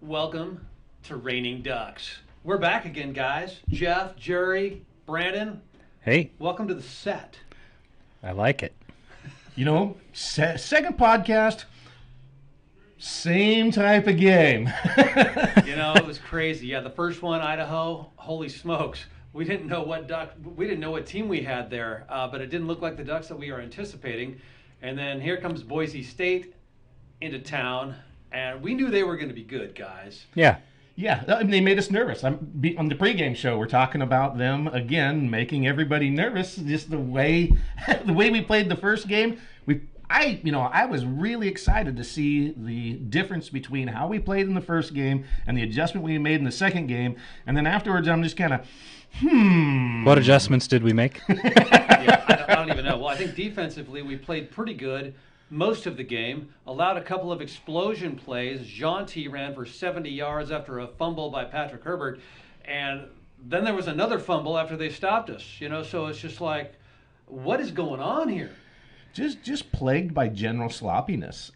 Welcome to Raining Ducks. We're back again, guys. Jeff, Jerry, Brandon, Hey, welcome to the set. I like it. Second podcast, same type of game. It was crazy. Yeah, the first one, Idaho, holy smokes. We didn't know what team we had there, but it didn't look like the Ducks that we are anticipating. And then here comes Boise State into town, and we knew they were going to be good, guys. Yeah. Yeah, I mean, they made us nervous. On the pregame show, we're talking about them again, making everybody nervous. Just the way we played the first game. I was really excited to see the difference between how we played in the first game and the adjustment we made in the second game. And then afterwards, I'm just kind of, What adjustments did we make? Yeah, I don't even know. Well, I think defensively we played pretty good most of the game. Allowed a couple of explosion plays. Jeanty ran for 70 yards after a fumble by Patrick Herbert, and then there was another fumble after they stopped us. So it's just like, what is going on here? just plagued by general sloppiness.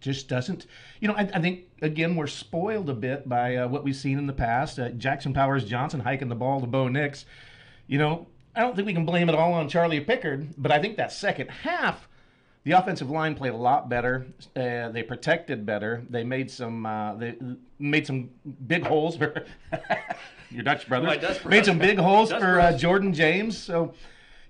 Just doesn't, I think, again, we're spoiled a bit by what we've seen in the past. Jackson Powers Johnson hiking the ball to Bo Nix. I don't think we can blame it all on Charlie Pickard, but I think that second half, the offensive line played a lot better. They protected better. They made some big holes for your Dutch brothers. My Dutch Made some big holes Dutch for brothers. Jordan James. So,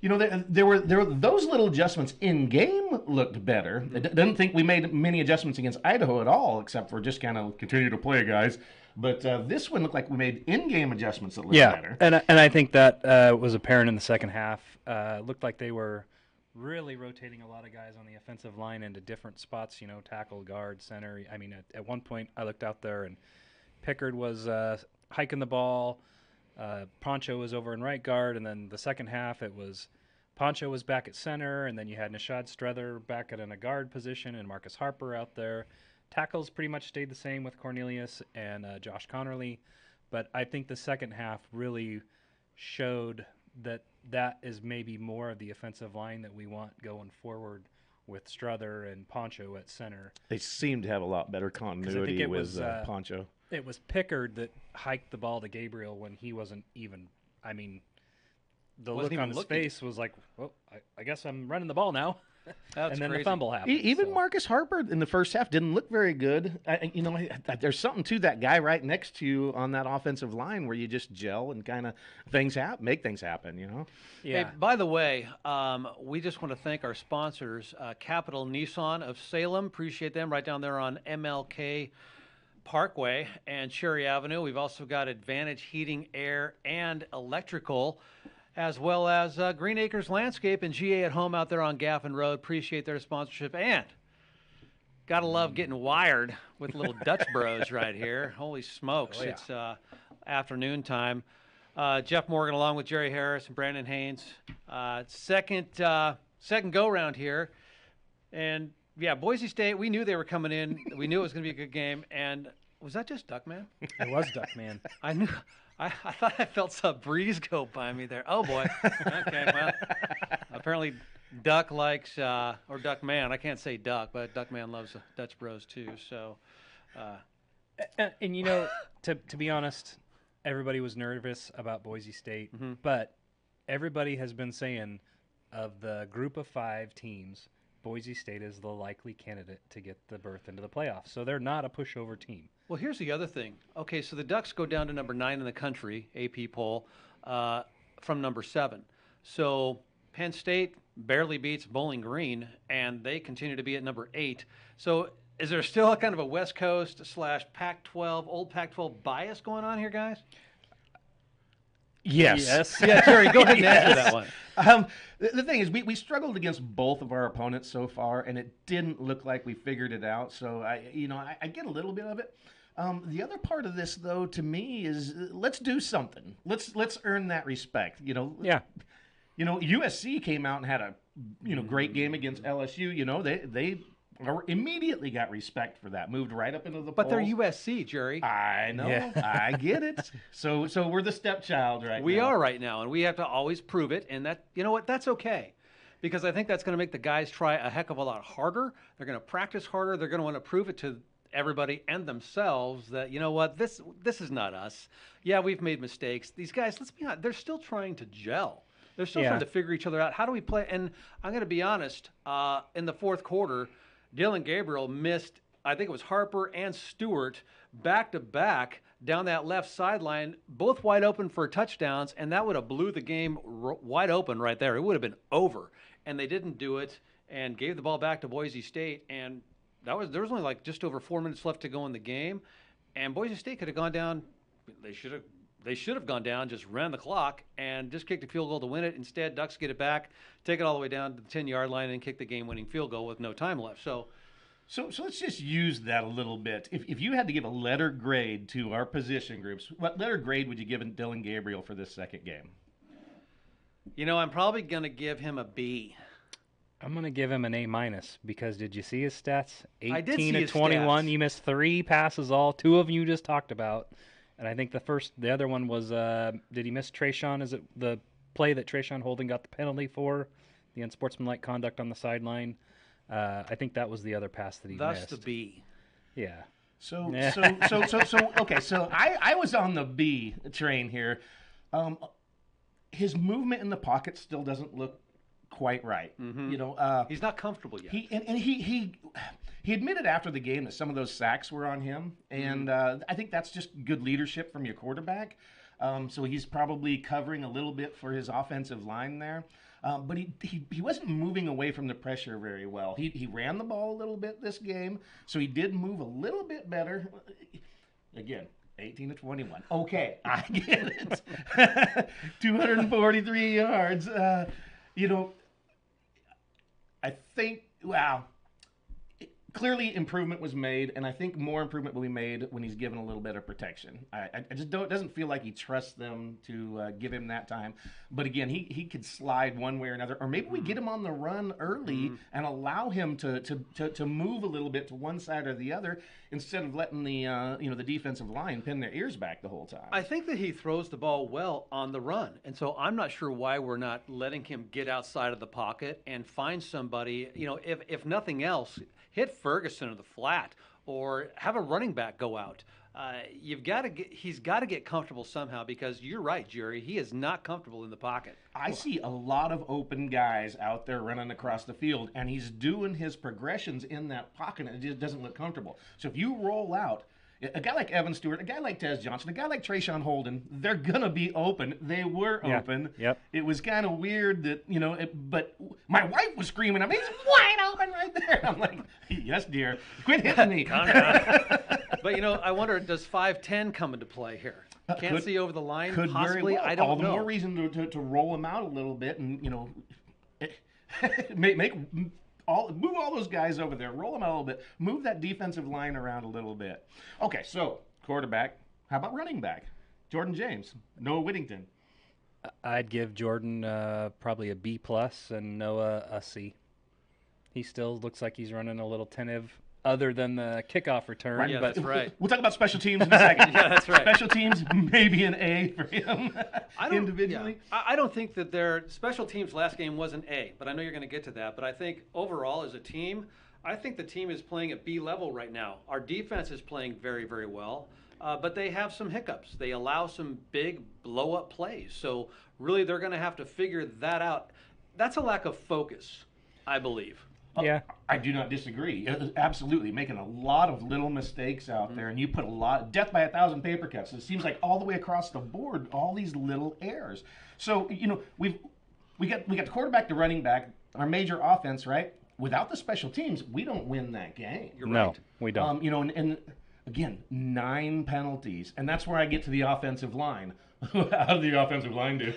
there were those little adjustments in game looked better. I didn't think we made many adjustments against Idaho at all, except for just kind of continue to play, guys. But this one looked like we made in-game adjustments that looked better. and I think that was apparent in the second half. Looked like they were really rotating a lot of guys on the offensive line into different spots, tackle, guard, center. I mean, at one point I looked out there and Pickard was hiking the ball. Poncho was over in right guard, and then the second half it was Poncho was back at center, and then you had Nishad Strother back in a guard position and Marcus Harper out there. Tackles pretty much stayed the same with Cornelius and Josh Connerly, but I think the second half really showed that is maybe more of the offensive line that we want going forward with Strother and Poncho at center. They seem to have a lot better continuity with Poncho. It was Pickard that hiked the ball to Gabriel when he wasn't even. I mean, the Wasn't look on even his looking. face was like, "Well, I guess I'm running the ball now." That's and then crazy. the fumble happened. Even so. Marcus Harper in the first half didn't look very good. There's something to that guy right next to you on that offensive line where you just gel and kind of make things happen. Yeah. Hey, by the way, we just want to thank our sponsors, Capital Nissan of Salem. Appreciate them right down there on MLK Parkway and Cherry Avenue. We've also got Advantage Heating, Air, and Electrical, as well as Green Acres Landscape and GA at Home out there on Gaffin Road. Appreciate their sponsorship. And gotta love getting wired with little Dutch Bros right here. Holy smokes. Oh, yeah. It's afternoon time. Jeff Morgan along with Jerry Harris and Brandon Haynes. Second go-round here. And, yeah, Boise State, we knew they were coming in. We knew it was going to be a good game. And was that just Duckman? It was Duckman. I knew. I thought I felt some breeze go by me there. Oh, boy. Okay, well, apparently Duck likes, or Duckman. I can't say Duck, but Duckman loves Dutch Bros, too. So, And to be honest, everybody was nervous about Boise State, but everybody has been saying of the group of 5 teams, Boise State is the likely candidate to get the berth into the playoffs. So they're not a pushover team. well, here's the other thing. Okay, so the Ducks go down to number 9 in the country, AP poll, from number 7. So Penn State barely beats Bowling Green, and they continue to be at number 8. So is there still a kind of a West Coast / Pac-12, old Pac-12 bias going on here, guys? Yes. Yeah, Jerry, go ahead and answer that one. The thing is, we struggled against both of our opponents so far, and it didn't look like we figured it out. So I get a little bit of it. The other part of this, though, to me, is let's do something. Let's earn that respect. Yeah. USC came out and had a great game against LSU. They immediately got respect for that. Moved right up into the But they're polls. USC, Jerry. I know. Yeah. I get it. So we're the stepchild right now. We are right now, and we have to always prove it. And that, you know what, that's okay. Because I think that's going to make the guys try a heck of a lot harder. They're going to practice harder. They're going to want to prove it to everybody and themselves that, you know what, this is not us. Yeah, we've made mistakes. These guys, let's be honest, they're still trying to gel. They're still Yeah. trying to figure each other out. How do we play? And I'm going to be honest, in the fourth quarter, Dylan Gabriel missed, I think it was Harper and Stewart back to back down that left sideline, both wide open for touchdowns, and that would have blew the game wide open right there. It would have been over. And they didn't do it and gave the ball back to Boise State. And there was only like just over 4 minutes left to go in the game. And Boise State could have gone down. They should have gone down, just ran the clock, and just kicked a field goal to win it. Instead, Ducks get it back, take it all the way down to the 10-yard line, and kick the game-winning field goal with no time left. So let's just use that a little bit. If you had to give a letter grade to our position groups, what letter grade would you give Dylan Gabriel for this second game? I'm probably going to give him a B. I'm going to give him an A- because did you see his stats? I did see 18 his to 21. stats. You missed 3 passes all. 2 of them you just talked about. And I think the other one was, did he miss Trayshawn? Is it the play that Trayshawn Holden got the penalty for? The unsportsmanlike conduct on the sideline? I think that was the other pass that he That's missed. the B. Yeah. Okay, so I was on the B train here. His movement in the pocket still doesn't look quite right. Mm-hmm. He's not comfortable yet. He admitted after the game that some of those sacks were on him, and I think that's just good leadership from your quarterback. So he's probably covering a little bit for his offensive line there. But he wasn't moving away from the pressure very well. He ran the ball a little bit this game, so he did move a little bit better. Again, 18 to 21. Okay, I get it. 243 yards. I think, wow. Clearly, improvement was made, and I think more improvement will be made when he's given a little bit of protection. I just don't. It doesn't feel like he trusts them to give him that time. But again, he could slide one way or another, or maybe we get him on the run early and allow him to move a little bit to one side or the other instead of letting the defensive line pin their ears back the whole time. I think that he throws the ball well on the run, and so I'm not sure why we're not letting him get outside of the pocket and find somebody. If nothing else, hit Ferguson in the flat or have a running back go out. He's got to get comfortable somehow, because you're right, Jerry. He is not comfortable in the pocket. I see a lot of open guys out there running across the field, and he's doing his progressions in that pocket, and it just doesn't look comfortable. So if you roll out, a guy like Evan Stewart, a guy like Tez Johnson, a guy like Trayshawn Holden, they're going to be open. They were open. Yep. It was kind of weird that, but my wife was screaming, he's wide open right there. I'm like, yes, dear. Quit hitting me. Calm down. But, I wonder, does 5'10" come into play here? Can't see over the line, Could possibly. very well. I don't know. All the more reason to roll him out a little bit and, move all those guys over there, roll them out a little bit, move that defensive line around a little bit. Okay, so quarterback. How about running back? Jordan James, Noah Whittington. I'd give Jordan probably a B+ and Noah a C. He still looks like he's running a little tentative, other than the kickoff return. Right. Yeah, but that's right. We'll talk about special teams in a second. Yeah, that's right. Special teams, maybe an A for him individually. Yeah. I don't think that their special teams last game was an A, but I know you're going to get to that. But I think overall as a team, I think the team is playing at B level right now. Our defense is playing very, very well, but they have some hiccups. They allow some big blow-up plays. So really they're going to have to figure that out. That's a lack of focus, I believe. Yeah. I do not disagree. Absolutely. Making a lot of little mistakes out there, and you put a lot, death by 1,000 paper cuts. It seems like all the way across the board, all these little errors. So, we got the quarterback, the running back, our major offense, right? Without the special teams, we don't win that game. You're No, right. we don't. And again, 9 penalties. And that's where I get to the offensive line. How did the offensive line do?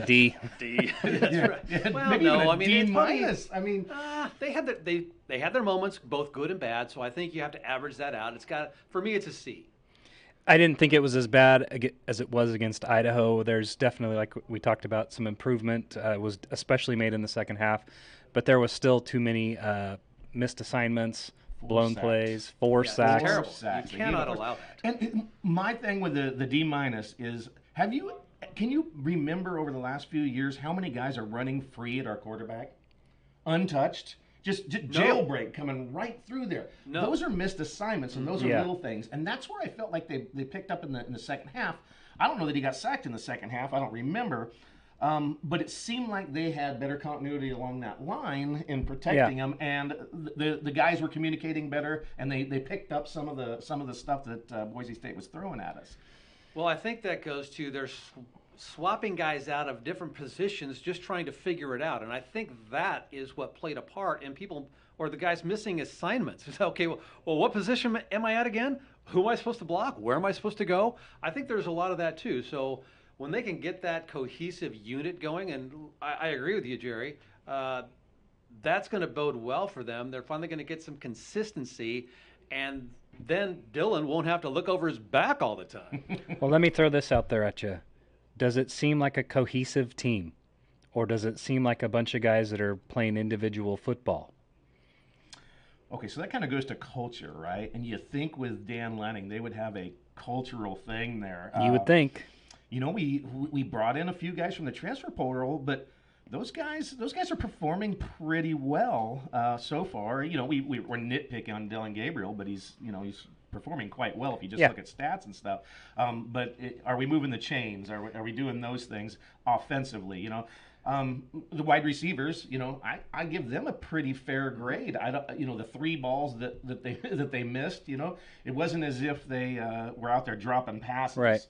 D. D. That's right. Yeah, Well, maybe no, even a I mean, D it's probably- minus. I mean, they had their moments, both good and bad. So I think you have to average that out. For me, it's a C. I didn't think it was as bad as it was against Idaho. There's definitely, like we talked about, some improvement. It was especially made in the second half, but there was still too many missed assignments, blown sacks. plays, 4 Yeah, it's sacks. terrible. Sacks. You cannot allow that. And my thing with the D minus is, can you remember over the last few years how many guys are running free at our quarterback, untouched? just jailbreak coming right through there. No. Those are missed assignments, and those are Yeah. little things. And that's where I felt like they picked up in the second half. I don't know that he got sacked in the second half. I don't remember. But it seemed like they had better continuity along that line in protecting him, and the guys were communicating better, and they picked up some of the stuff that Boise State was throwing at us. Well, I think that goes to they're swapping guys out of different positions, just trying to figure it out. And I think that is what played a part in people or the guys missing assignments. It's okay, well, what position am I at again? Who am I supposed to block? Where am I supposed to go? I think there's a lot of that too. So when they can get that cohesive unit going, and I agree with you, Jerry, that's going to bode well for them. They're finally going to get some consistency, and then Dylan won't have to look over his back all the time. Well, let me throw this out there at you. Does it seem like a cohesive team, or does it seem like a bunch of guys that are playing individual football? Okay, so that kind of goes to culture, right? And you think with Dan Lanning, they would have a cultural thing there. You would think. You know, we brought in a few guys from the transfer portal, but those guys are performing pretty well so far. You know, we're nitpicking on Dylan Gabriel, but he's performing quite well if you just look at stats and stuff. But are we moving the chains? Are we doing those things offensively? You know, the wide receivers. You know, I give them a pretty fair grade. I don't, the 3 balls that they missed. You know, it wasn't as if they were out there dropping passes. Right.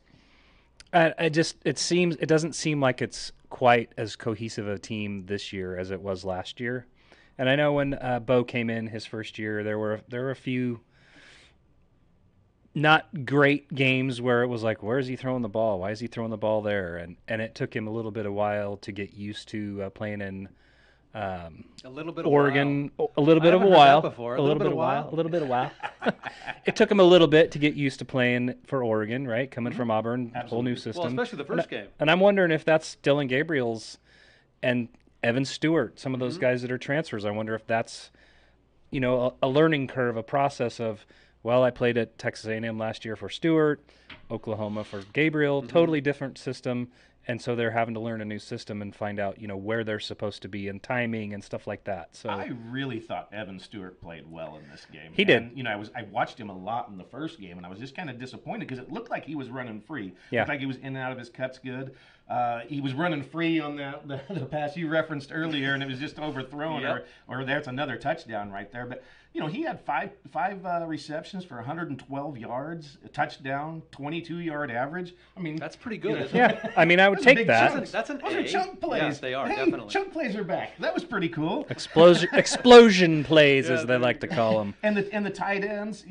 It doesn't seem like it's quite as cohesive a team this year as it was last year. And I know when Bo came in his first year, there were a few not great games where it was like, where is he throwing the ball? Why is he throwing the ball there? And it took him a little bit of while to get used to playing in A little bit of Oregon. while. A little bit I of a haven't heard while. that before. A little bit of while. A little bit of while. It took him a little bit to get used to playing for Oregon, right? Coming from Auburn, whole new Absolutely. system. Well, especially the first game. And I'm wondering if that's Dylan Gabriel's and Evan Stewart, some of those guys that are transfers. I wonder if that's, a learning curve, a process of, well, I played at Texas A&M last year for Stewart, Oklahoma for Gabriel, totally different system. And so they're having to learn a new system and find out, where they're supposed to be and timing and stuff like that. So I really thought Evan Stewart played well in this game. He did. And, I watched him a lot in the first game, and I was just kind of disappointed because it looked like he was running free. Yeah. Looked like he was in and out of his cuts good. He was running free on the pass you referenced earlier, and it was just overthrown, or there's another touchdown right there. But he had five receptions for 112 yards, a touchdown, 22-yard average. I mean, That's pretty good, isn't it? yeah, I mean, I would those are take big that. chunks. That's an Those A. are chunk plays. Yes, they are, Hey, definitely. chunk plays are back. That was pretty cool. Explosion plays, as they like to call them. And the tight ends,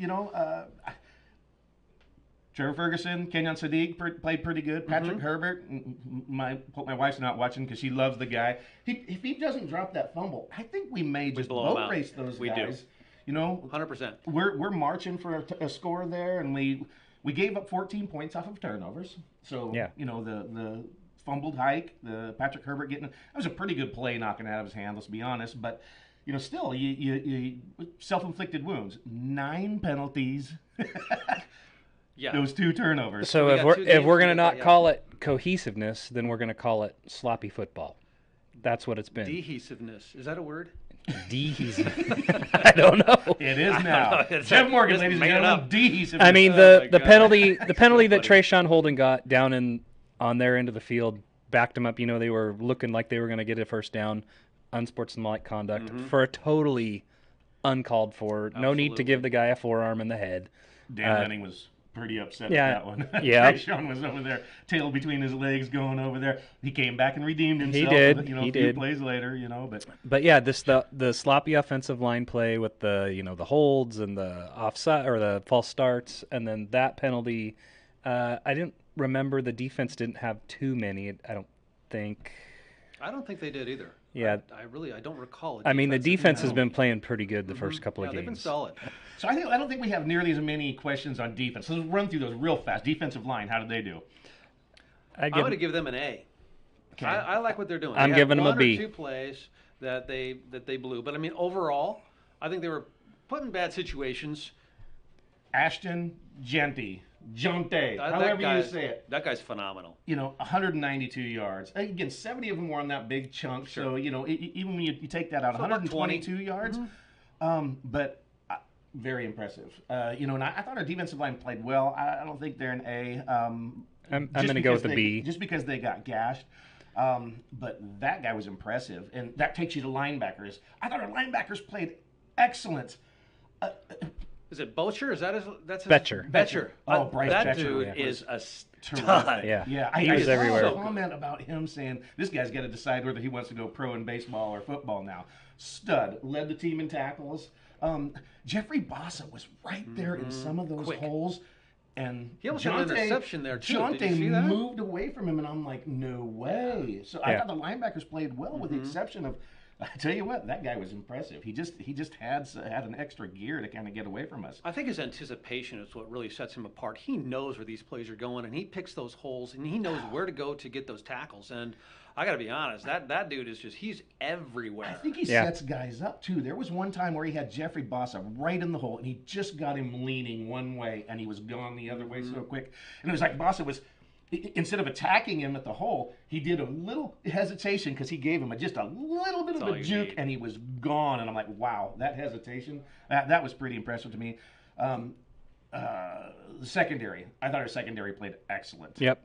Trevor Ferguson, Kenyon Sadiq played pretty good. Patrick Herbert, my wife's not watching because she loves the guy. If he doesn't drop that fumble, I think we may just blow him boat out. race those We do. guys. 100%. We're marching for a score there, and we gave up 14 points off of turnovers. So Yeah. The fumbled hike, the Patrick Herbert that was a pretty good play knocking it out of his hand. Let's be honest, but still you self-inflicted wounds, 9 penalties. Yeah. Those 2 turnovers. So we if got we're 2 if games we're to gonna look at, not call it cohesiveness, then we're gonna call it sloppy football. That's what it's been. Adhesiveness. Is that a word? Adhesive. I don't know. It is now. know. It's Jeff like- Morgan, just ladies and made it gentlemen, up. adhesive. I mean Oh the my the God. penalty that funny. Trayshawn Holden got down on their end of the field backed him up. They were looking like they were going to get a first down, unsportsmanlike conduct for a totally uncalled for. No need to Absolutely. give the guy a forearm in the head. Dan Lenning was pretty upset yeah, at that one. yeah. Sean was over there, tail between his legs, going over there. He came back and redeemed himself. did. A He few did. plays later, but But yeah, the sloppy offensive line play with the the holds and the offside or the false starts, and then that penalty. I didn't remember the defense didn't have too many. I don't think. I don't think they did either. Yeah. I don't recall it. I mean, the defense has been playing pretty good the first couple Yeah, of they've been games. solid. so I don't think we have nearly as many questions on defense. Let's run through those real fast. Defensive line, how did they do? I I'm going to give them an A. Okay. I like what they're doing. I'm They had giving them a one B. or 2 plays that they blew, but I mean overall, I think they were put in bad situations. Ashton Genty, Jonte, That however guy- you say it. That guy's phenomenal. 192 yards. Again, 70 of them were on that big chunk. So, even when you take that out, So about 122 yards. But very impressive. And I thought our defensive line played well. I don't think they're an A. I'm Just going to go with because a B. Just because they got gashed. But that guy was impressive. And that takes you to linebackers. I thought our linebackers played excellent. Is it Bocher? Is that that's his? Betcher. Betcher. Oh, Bryce that Betcher, dude yeah. is a Terrific. stud. Yeah. Yeah, He was saw everywhere. a comment about him saying this guy's got to decide whether he wants to go pro in baseball or football now. Stud, led the team in tackles. Jeffrey Bossa was right there in some of those Quick. holes, and He almost had an interception there, too. Did you see Jonte that? moved away from him, and I'm like, no way. So I Yeah. thought the linebackers played well, with the exception of. I tell you what, that guy was impressive. He just had an extra gear to kind of get away from us. I think his anticipation is what really sets him apart. He knows where these plays are going, and he picks those holes, and he knows where to go to get those tackles. And I got to be honest, that dude is he's everywhere. I think he Yeah. sets guys up too. There was one time where he had Jeffrey Bossa right in the hole, and he just got him leaning one way, and he was gone the other way so quick. And it was like Bossa was, instead of attacking him at the hole, he did a little hesitation because he gave him just a little bit That's of all a you juke, need. and he was gone. And I'm like, wow, that hesitation, that was pretty impressive to me. The secondary, I thought our secondary played excellent. Yep.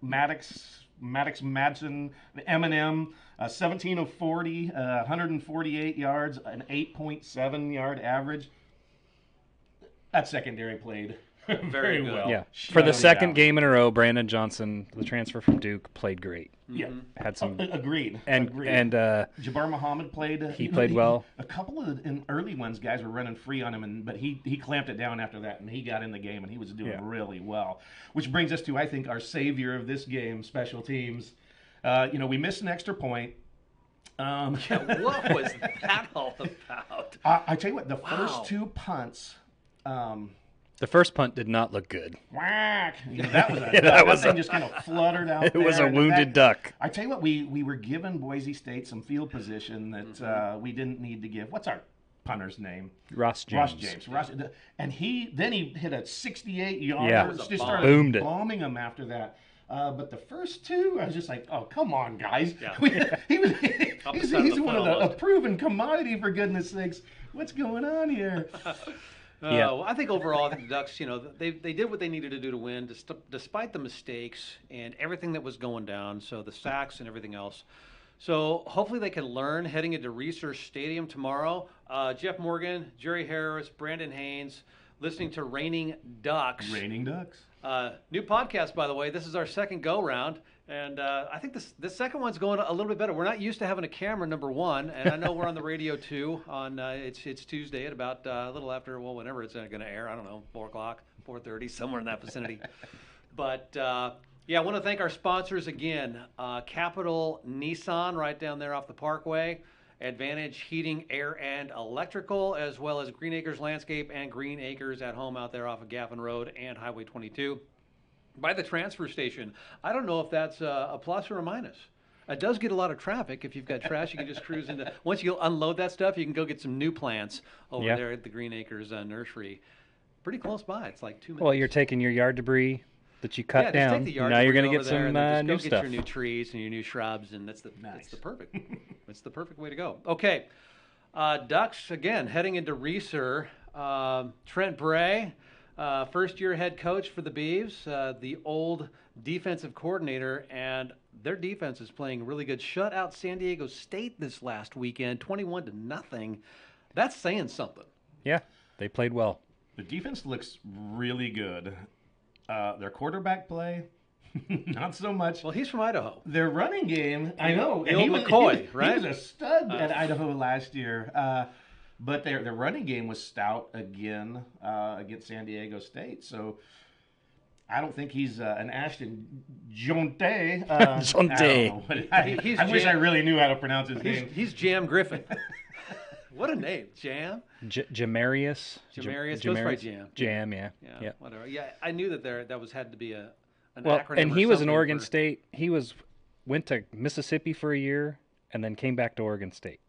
Maddox Madsen, Eminem, 17 of 40, 148 yards, an 8.7 yard average. That secondary played very good. well. Yeah. Shut For the it second down. game in a row, Brandon Johnson, the transfer from Duke, played great. Yeah. Had some Agreed. and Agreed. and Jabbar Muhammad played. He played well. A couple of in early ones, guys were running free on him, but he clamped it down after that, and he got in the game, and he was doing Yeah. really well. Which brings us to, I think, our savior of this game, special teams. We missed an extra point. What was that all about? I tell you what, the Wow. first two punts. the first punt did not look good. Whack! That was a Yeah, that was thing a- just kind of fluttered out. It was there, a and wounded duck. I tell you what, we were given Boise State some field position that we didn't need to give. What's our punter's name? Ross James. And he hit a 68 yarder. Yeah. It was a Just bomb. started Boomed it. bombing him after that. But the first two, I was just like, oh, come on, guys. Yeah. He's side of the one foot of a almost. proven commodity, for goodness sakes. What's going on here? Yeah. Well, I think overall, I think the Ducks, they did what they needed to do to win, despite the mistakes and everything that was going down. So the sacks and everything else. So hopefully they can learn heading into Research Stadium tomorrow. Jeff Morgan, Jerry Harris, Brandon Haynes, listening to Raining Ducks. Raining Ducks. New podcast, by the way. This is our second go round, and I think this second one's going a little bit better. We're not used to having a camera, number one, and I know we're on the radio too. On it's Tuesday at about a little after whenever it's going to air. I don't know, 4:00, 4:30, somewhere in that vicinity. But yeah, I want to thank our sponsors again. Capital Nissan, right down there off the Parkway. Advantage Heating, Air, and Electrical, as well as Green Acres Landscape and Green Acres at Home out there off of Gaffin Road and Highway 22. By the transfer station, I don't know if that's a plus or a minus. It does get a lot of traffic. If you've got trash, you can just cruise into. Once you unload that stuff, you can go get some new plants over Yeah. there at the Green Acres nursery. Pretty close by. It's like 2 minutes. Well, you're taking your yard debris that you cut yeah, down. Just take the yard Now you're going going to to get some just new go stuff. Get your new trees and your new shrubs, and that's the perfect. It's the perfect way to go. Okay, Ducks again heading into Reser. Trent Bray, first-year head coach for the Beavs, the old defensive coordinator, and their defense is playing really good. Shut out San Diego State this last weekend, 21-0. That's saying something. Yeah, they played well. The defense looks really good. Their quarterback play, not so much. Well, he's from Idaho. Their running game, I know. The and old McCoy, right? He was a stud at Idaho last year. But their running game was stout again against San Diego State. So I don't think he's an Ashton Jonte. Jonte. I wish I really knew how to pronounce his name. He's Jam Griffin. What a name, Jam. Jamarius. Jamarius goes by Jam. Jam, yeah. Yeah, whatever. Yeah, I knew that had to be an Well, acronym. and or he was in something Oregon for- State. He went to Mississippi for a year and then came back to Oregon State.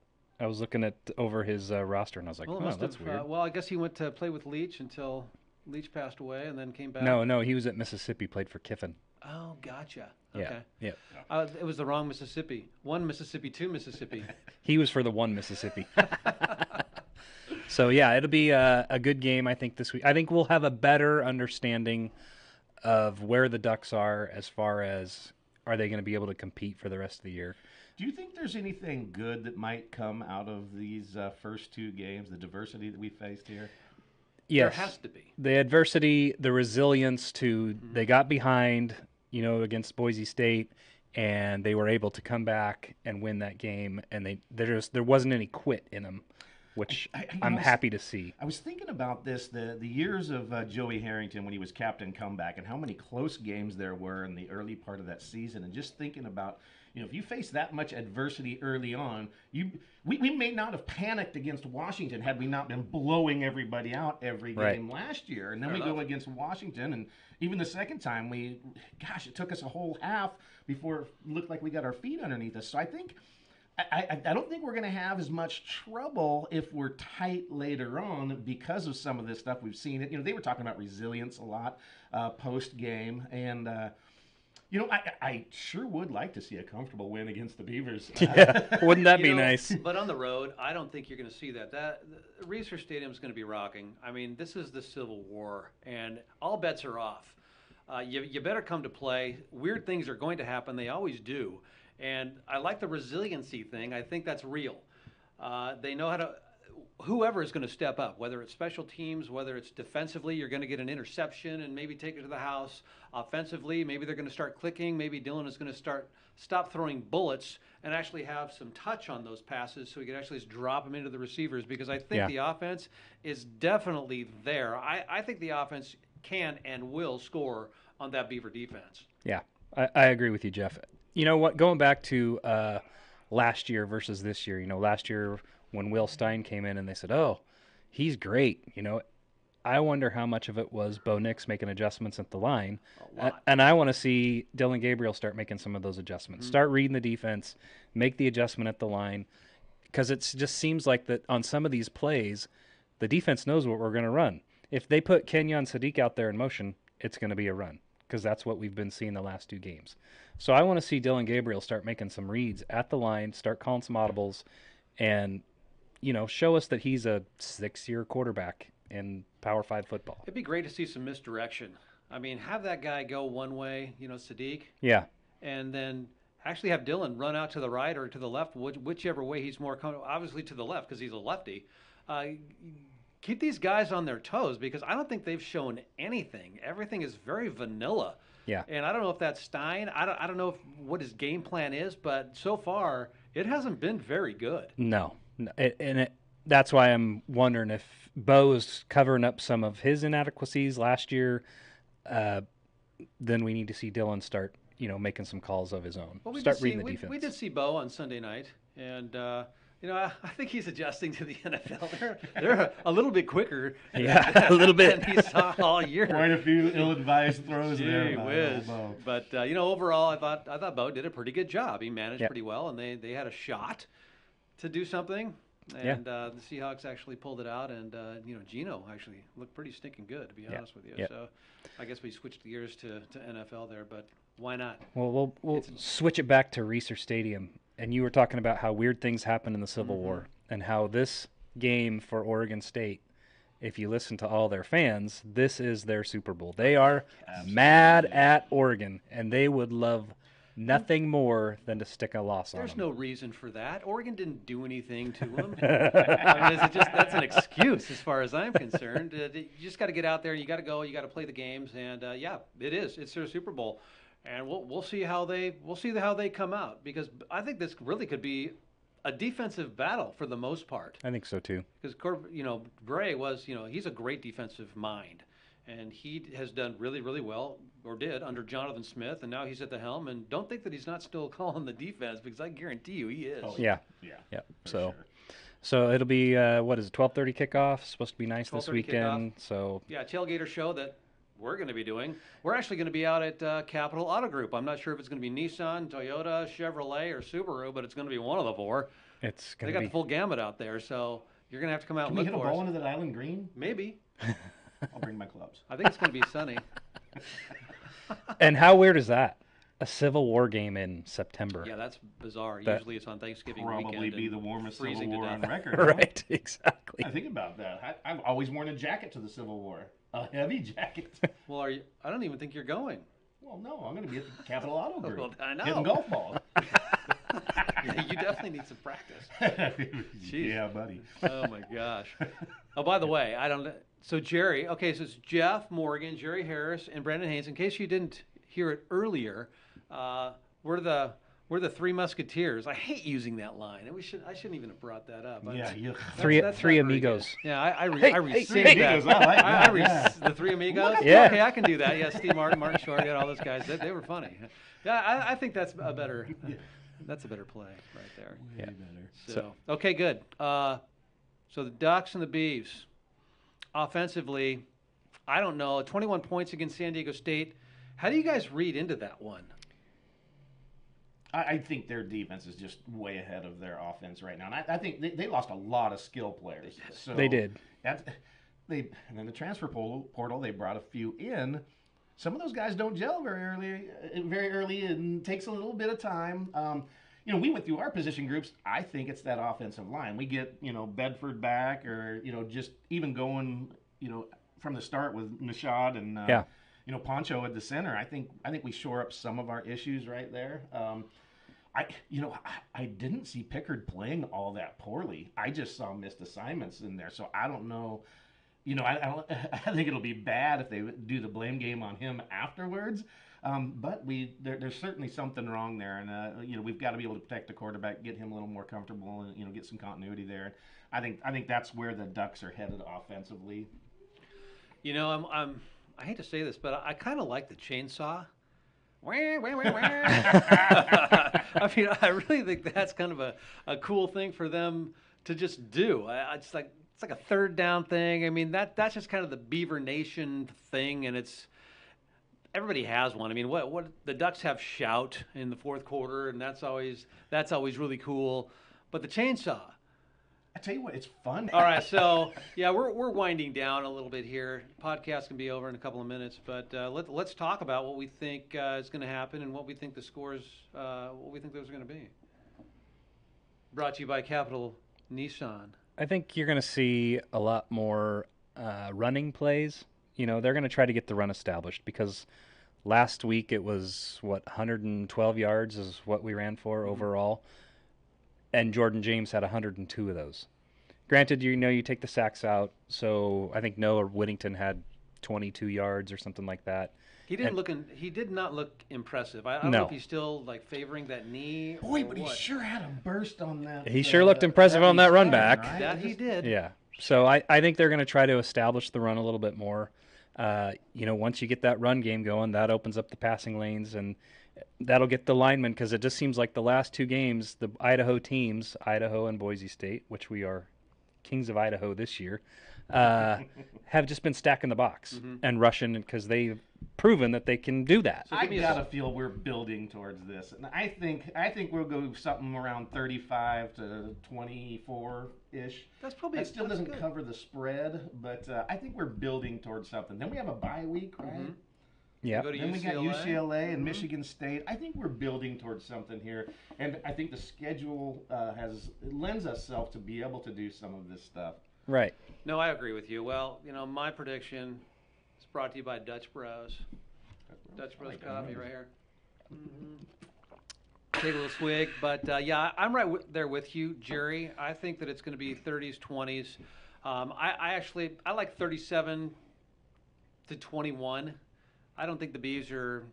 I was looking over his roster and I was like, Well, it oh, must that's have, weird. well, I guess he went to play with Leach until Leach passed away and then came back. No, he was at Mississippi, played for Kiffin. Oh, gotcha. Yeah, Okay. yeah. It was the wrong Mississippi. One Mississippi, two Mississippi. He was for the one Mississippi. So yeah, it'll be a good game, I think, this week. I think we'll have a better understanding of where the Ducks are as far as are they going to be able to compete for the rest of the year. Do you think there's anything good that might come out of these first two games, the diversity that we faced here? Yes. There has to be. The adversity, the resilience to they got behind, against Boise State, and they were able to come back and win that game, and there wasn't any quit in them, which I'm happy to see. I was thinking about this, the years of Joey Harrington when he was captain comeback, and how many close games there were in the early part of that season, and just thinking about, if you face that much adversity early on, we may not have panicked against Washington had we not been blowing everybody out every game last year. And then we go against Washington, and even the second time, it took us a whole half before it looked like we got our feet underneath us. So I think I don't think we're going to have as much trouble if we're tight later on because of some of this stuff we've seen. They were talking about resilience a lot post game, and I sure would like to see a comfortable win against the Beavers. Yeah, wouldn't that be nice? But on the road, I don't think you're going to see that. The Reser Stadium is going to be rocking. I mean, this is the Civil War, and all bets are off. You better come to play. Weird things are going to happen. They always do. And I like the resiliency thing. I think that's real. They know how to – whoever is going to step up, whether it's special teams, whether it's defensively, you're going to get an interception and maybe take it to the house. Offensively, maybe they're going to start clicking. Maybe Dylan is going to stop throwing bullets and actually have some touch on those passes so he can actually just drop them into the receivers, because I think the offense is definitely there. I think the offense can and will score on that Beaver defense. Yeah, I agree with you, Jeff. You know what? Going back to last year versus this year, last year when Will Stein came in and they said, "Oh, he's great," I wonder how much of it was Bo Nix making adjustments at the line, and I want to see Dylan Gabriel start making some of those adjustments, start reading the defense, make the adjustment at the line, because it just seems like that on some of these plays, the defense knows what we're going to run. If they put Kenyon Sadiq out there in motion, it's going to be a run, because that's what we've been seeing the last two games. So I want to see Dylan Gabriel start making some reads at the line, start calling some audibles, and show us that he's a 6-year quarterback in Power 5 football. It'd be great to see some misdirection. I mean, have that guy go one way, Sadiq. Yeah. And then actually have Dylan run out to the right or to the left, whichever way he's more comfortable. Obviously to the left because he's a lefty. Keep these guys on their toes, because I don't think they've shown anything. Everything is very vanilla. Yeah. And I don't know if that's Stein. I don't know what his game plan is, but so far it hasn't been very good. No. That's why I'm wondering if Bo is covering up some of his inadequacies last year. Then we need to see Dylan start, making some calls of his own. Well, start reading the defense. We did see Bo on Sunday night, and I think he's adjusting to the NFL. They're a little bit quicker. Yeah, a little bit. Than he saw all year. Quite a few ill-advised throws there. Gee whiz. But overall, I thought Bo did a pretty good job. He managed pretty well, and they had a shot to do something. And the Seahawks actually pulled it out, and Geno actually looked pretty stinking good, to be honest with you. Yep. So I guess we switched gears to NFL there, but why not? Well, we'll switch it back to Reser Stadium. And you were talking about how weird things happened in the Civil War, and how this game for Oregon State, if you listen to all their fans, this is their Super Bowl. They are mad at Oregon, and they would love nothing more than to stick a loss on them. There's no reason for that. Oregon didn't do anything to them. I mean, that's an excuse as far as I'm concerned. You just got to get out there. You got to go. You got to play the games. And it is. It's their Super Bowl. And we'll see how they come out, because I think this really could be a defensive battle for the most part. I think so too. Because Bray was he's a great defensive mind, and he has done really, really well, or did, under Jonathan Smith, and now he's at the helm. And don't think that he's not still calling the defense, because I guarantee you he is. Oh, yeah. Sure. So it'll be 12:30 kickoff. Supposed to be nice this weekend. Kickoff. So tailgater show that we're going to be doing. We're actually going to be out at Capital Auto Group. I'm not sure if it's going to be Nissan, Toyota, Chevrolet, or Subaru, but it's going to be one of the four. it's They going got to the be. full gamut out there, so you're going to have to come out Can and we look hit a for ball us. into that island green? Maybe. I'll bring my clubs. I think it's going to be sunny. And how weird is that? A Civil War game in September. Yeah, that's bizarre. That- Usually it's on Thanksgiving Probably weekend. be and the warmest Civil freezing to War on death. record. huh? Right, exactly. I think about that. I've always worn a jacket to the Civil War, a heavy jacket. Well, are you? I don't even think you're going. Well, no, I'm going to be at the Capital Auto Group. Well, I know. Hitting golf balls. Yeah, you definitely need some practice. Yeah, buddy. Oh my gosh. Oh, by the way, I don't. So Jerry, okay, so it's Jeff Morgan, Jerry Harris, and Brandon Haynes. In case you didn't hear it earlier, we're the Three Musketeers. I hate using that line, and I shouldn't even have brought that up. Yeah, you. Three that's three not very amigos. good. Yeah, I Hey, rescind hey, that. amigos, I like that, yeah. The Three Amigos. Yeah. Okay, I can do that. Yeah, Steve Martin, Martin Short, yeah, all those guys. They were funny. Yeah, I think that's a better. That's a better play right there. Yeah. So okay, good. So the Ducks and the Beavs, offensively, I don't know. 21 points against San Diego State. How do you guys read into that one? I think their defense is just way ahead of their offense right now, and I think they lost a lot of skill players. So They did. And then the transfer portal, they brought a few in. Some of those guys don't gel very early, and takes a little bit of time. We went through our position groups. I think it's that offensive line. We get Bedford back, or just even going from the start with Nishad and Yeah. Poncho at the center. I think we shore up some of our issues right there. I didn't see Pickard playing all that poorly. I just saw missed assignments in there, so I don't know. I think it'll be bad if they do the blame game on him afterwards. But there's certainly something wrong there, and we've got to be able to protect the quarterback, get him a little more comfortable, and get some continuity there. I think that's where the Ducks are headed offensively. I hate to say this, but I kind of like the chainsaw. I mean, I really think that's kind of a cool thing for them to just do. It's like a third down thing. I mean, that's just kind of the Beaver Nation thing, and everybody has one. I mean, what the Ducks have shout in the fourth quarter, and that's always really cool. But the chainsaw. I tell you what, it's fun. All right, so yeah, we're winding down a little bit here. Podcast can be over in a couple of minutes, but let's talk about what we think is going to happen and what we think the scores, what we think those are going to be. Brought to you by Capital Nissan. I think you're going to see a lot more running plays. They're going to try to get the run established because last week it was, 112 yards is what we ran for overall. And Jordan James had 102 of those. Granted, you take the sacks out, so I think Noah Whittington had 22 yards or something like that. He did not look impressive. I don't know if he's still favoring that knee. Boy, or but he what. sure had a burst on that. He sure looked impressive on that run back. Right? That he did. Yeah. So I think they're going to try to establish the run a little bit more. Once you get that run game going, that opens up the passing lanes, and that'll get the linemen, because it just seems like the last two games, the Idaho teams, Idaho and Boise State, which we are kings of Idaho this year, have just been stacking the box and rushing because they've proven that they can do that. I gotta feel we're building towards this, and I think we'll go something around 35 to 24 ish. That's probably That still doesn't good. cover the spread, but I think we're building towards something. Then we have a bye week, right? Yeah. Go to Then we got UCLA. UCLA and Michigan State. I think we're building towards something here, and I think the schedule lends itself to be able to do some of this stuff. Right. No, I agree with you. Well, my prediction is brought to you by Dutch Bros. Dutch Bros coffee right here. Take a little swig, but yeah, I'm right there with you, Jerry. I think that it's going to be 30s, 20s. I like 37 to 21. I don't think the Beavs are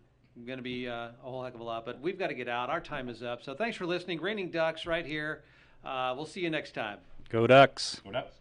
going to be a whole heck of a lot, but we've got to get out. Our time is up. So thanks for listening. Reigning Ducks right here. We'll see you next time. Go Ducks. What up?